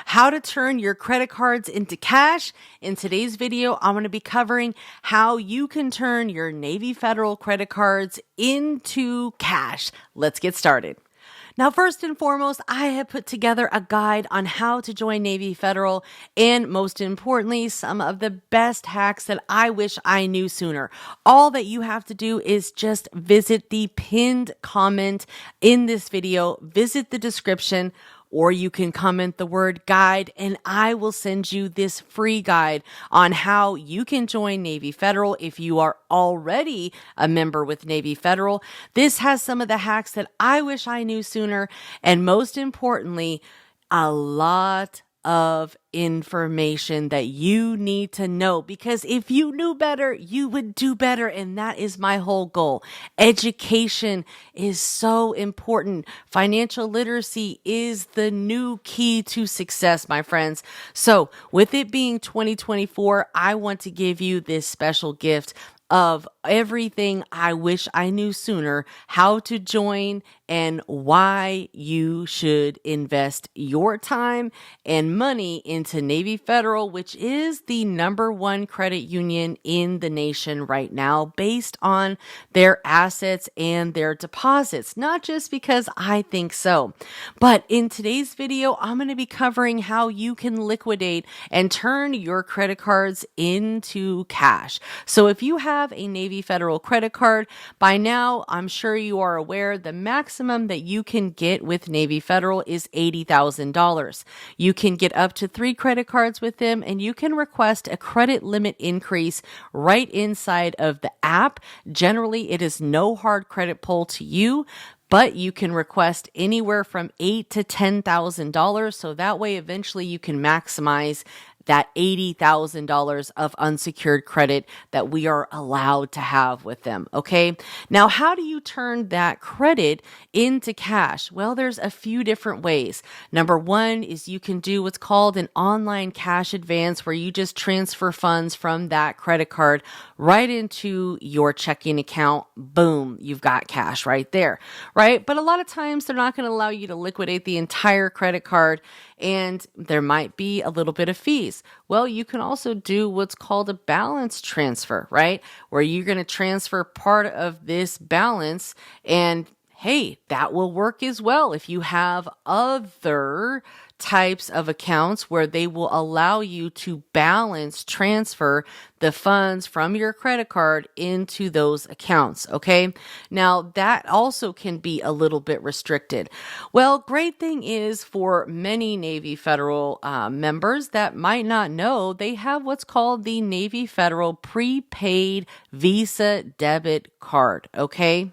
how to turn your credit cards into cash. In today's video, I'm going to be covering how you can turn your Navy Federal credit cards into cash. Let's get started. Now, first and foremost, I have put together a guide on how to join Navy Federal and, most importantly, some of the best hacks that I wish I knew sooner. All that you have to do is just visit the pinned comment in this video, visit the description, or you can comment the word guide and I will send you this free guide on how you can join Navy Federal if you are already a member with Navy Federal. This has some of the hacks that I wish I knew sooner, and most importantly, a lot of information that you need to know, because if you knew better, you would do better. And that is my whole goal. Education is so important. Financial literacy is the new key to success, my friends. So with it being 2024, I want to give you this special gift of everything I wish I knew sooner, how to join and why you should invest your time and money into Navy Federal, which is the #1 credit union in the nation right now based on their assets and their deposits, not just because I think so. But in today's video, I'm going to be covering how you can liquidate and turn your credit cards into cash. So if you have a Navy Federal credit card, by now, I'm sure you are aware the maximum that you can get with Navy Federal is $80,000. You can get up to 3 credit cards with them, and you can request a credit limit increase right inside of the app. Generally, it is no hard credit pull to you, but you can request anywhere from $8,000 to $10,000. So that way, eventually you can maximize that $80,000 of unsecured credit that we are allowed to have with them. Okay. Now, how do you turn that credit into cash? Well, there's a few different ways. Number one is you can do what's called an online cash advance, where you just transfer funds from that credit card right into your checking account. Boom, you've got cash right there, right? But a lot of times they're not going to allow you to liquidate the entire credit card, and there might be a little bit of fees. Well, you can also do what's called a balance transfer, right? Where you're going to transfer part of this balance, and hey, that will work as well if you have other types of accounts where they will allow you to balance transfer the funds from your credit card into those accounts. Okay. Now that also can be a little bit restricted. Well, great thing is for many Navy Federal members that might not know, they have what's called the Navy Federal prepaid Visa debit card. Okay.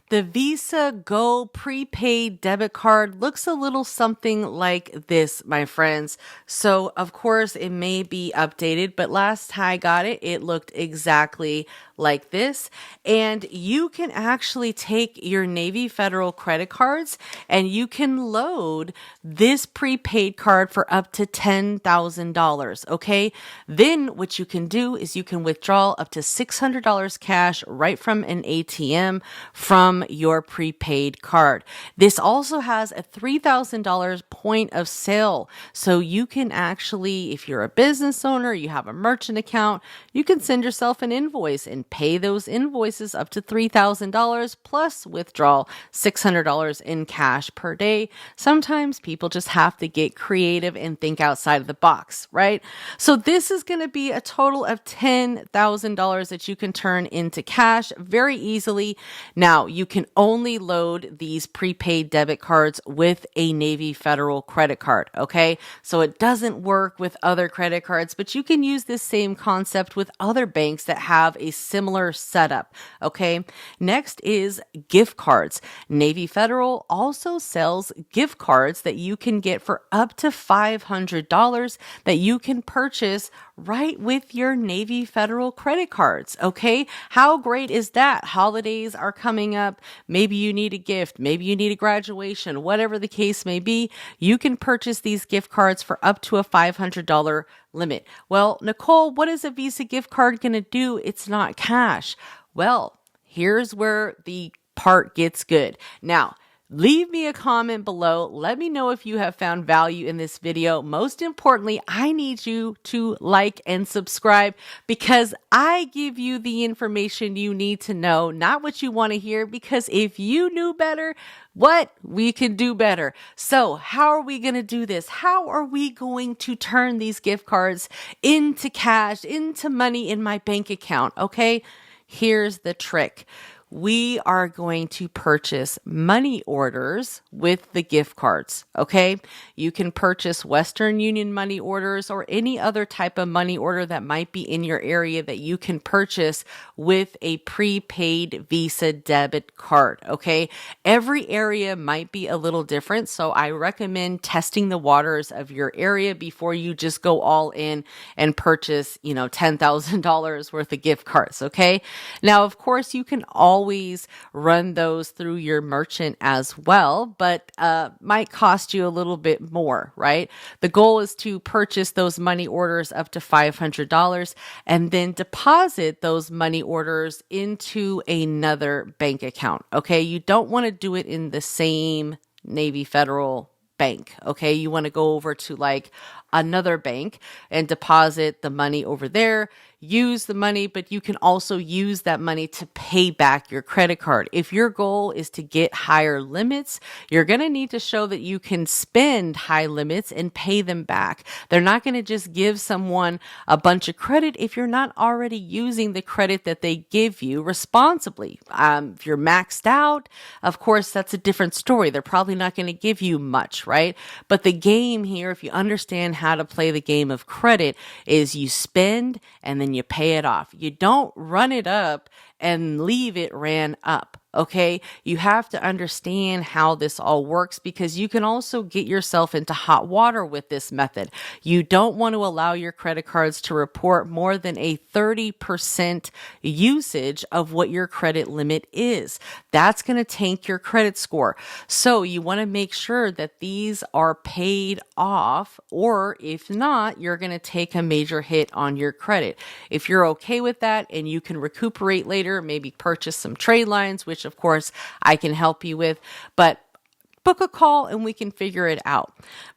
The Visa Go prepaid debit card looks a little something like this, my friends. So, of course, it may be updated, but last time I got it, it looked exactly like this. And you can actually take your Navy Federal credit cards and you can load this prepaid card for up to $10,000. Okay. Then what you can do is you can withdraw up to $600 cash right from an ATM from your prepaid card. This also has a $3,000 point of sale. So you can actually, if you're a business owner, you have a merchant account, you can send yourself an invoice and pay those invoices up to $3,000 plus withdraw $600 in cash per day. Sometimes people just have to get creative and think outside of the box, right? So this is going to be a total of $10,000 that you can turn into cash very easily. Now, you can only load these prepaid debit cards with a Navy Federal credit card, okay? So it doesn't work with other credit cards, but you can use this same concept with other banks that have a similar setup, okay? Next is gift cards. Navy Federal also sells gift cards that you can get for up to $500 that you can purchase right with your Navy Federal credit cards, okay? How great is that? Holidays are coming up. Maybe you need a gift. Maybe you need a graduation. Whatever the case may be, you can purchase these gift cards for up to a $500 limit. Well, Nicole, what is a Visa gift card going to do? It's not cash. Well, here's where the part gets good. Now, leave me a comment below. Let me know if you have found value in this video. Most importantly, I need you to like and subscribe because I give you the information you need to know, not what you want to hear, because if you knew better, we can do better. So how are we going to do this? How are we going to turn these gift cards into cash, into money in my bank account? Okay, here's the trick. We are going to purchase money orders with the gift cards, okay? You can purchase Western Union money orders or any other type of money order that might be in your area that you can purchase with a prepaid Visa debit card, okay? Every area might be a little different, so I recommend testing the waters of your area before you just go all in and purchase, $10,000 worth of gift cards, okay? Now, of course, you can always run those through your merchant as well, but might cost you a little bit more, right? The goal is to purchase those money orders up to $500 and then deposit those money orders into another bank account, okay? You don't want to do it in the same Navy Federal bank, okay? You want to go over to like another bank and deposit the money over there, use the money, but you can also use that money to pay back your credit card. If your goal is to get higher limits, you're going to need to show that you can spend high limits and pay them back. They're not going to just give someone a bunch of credit if you're not already using the credit that they give you responsibly. If you're maxed out, of course, that's a different story. They're probably not going to give you much, right? But the game here, if you understand how to play the game of credit, is you spend and then you pay it off. You don't run it up and leave it ran up. Okay, you have to understand how this all works because you can also get yourself into hot water with this method. You don't want to allow your credit cards to report more than a 30% usage of what your credit limit is. That's going to tank your credit score. So you want to make sure that these are paid off, or if not, you're going to take a major hit on your credit. If you're okay with that and you can recuperate later, maybe purchase some trade lines, which of course I can help you with, but book a call and we can figure it out.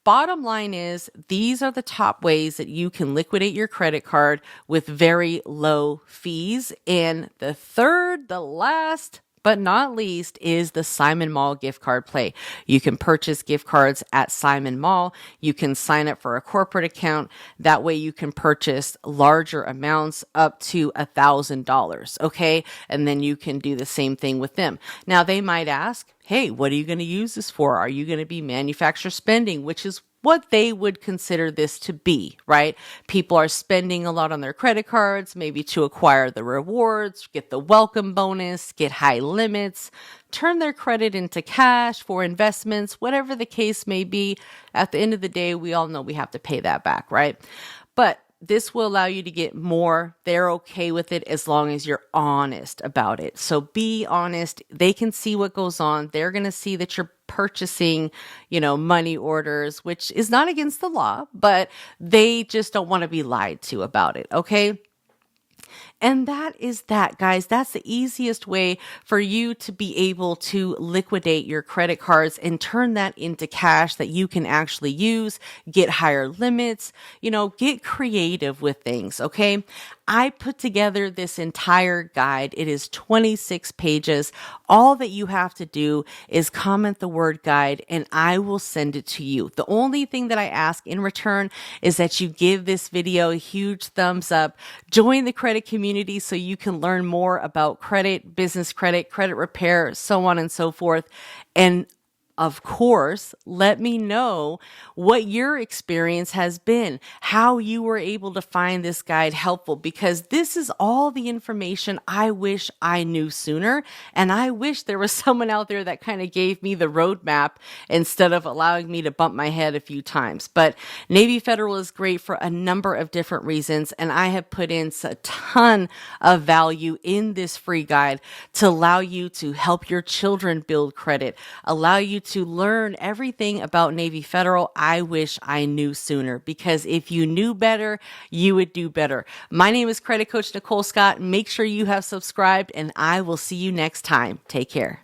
Bottom line is, these are the top ways that you can liquidate your credit card with very low fees. And the last but not least is the Simon Mall gift card play. You can purchase gift cards at Simon Mall. You can sign up for a corporate account. That way you can purchase larger amounts up to $1,000. Okay. And then you can do the same thing with them. Now they might ask, hey, what are you going to use this for? Are you going to be manufacturer spending, which is what they would consider this to be, right? People are spending a lot on their credit cards, maybe to acquire the rewards, get the welcome bonus, get high limits, turn their credit into cash for investments, whatever the case may be. At the end of the day, we all know we have to pay that back, right? But this will allow you to get more. They're okay with it as long as you're honest about it. So be honest. They can see what goes on. They're going to see that you're purchasing, money orders, which is not against the law, but they just don't want to be lied to about it. Okay. And that is that, guys. That's the easiest way for you to be able to liquidate your credit cards and turn that into cash that you can actually use, get higher limits, get creative with things. Okay. I put together this entire guide. It is 26 pages. All that you have to do is comment the word guide and I will send it to you. The only thing that I ask in return is that you give this video a huge thumbs up, join the credit community so you can learn more about credit, business credit, credit repair, so on and so forth. And of course, let me know what your experience has been, how you were able to find this guide helpful, because this is all the information I wish I knew sooner. And I wish there was someone out there that kind of gave me the roadmap instead of allowing me to bump my head a few times. But Navy Federal is great for a number of different reasons. And I have put in a ton of value in this free guide to allow you to help your children build credit, allow you to learn everything about Navy Federal. I wish I knew sooner, because if you knew better, you would do better. My name is Credit Coach Nicole Scott. Make sure you have subscribed, and I will see you next time. Take care.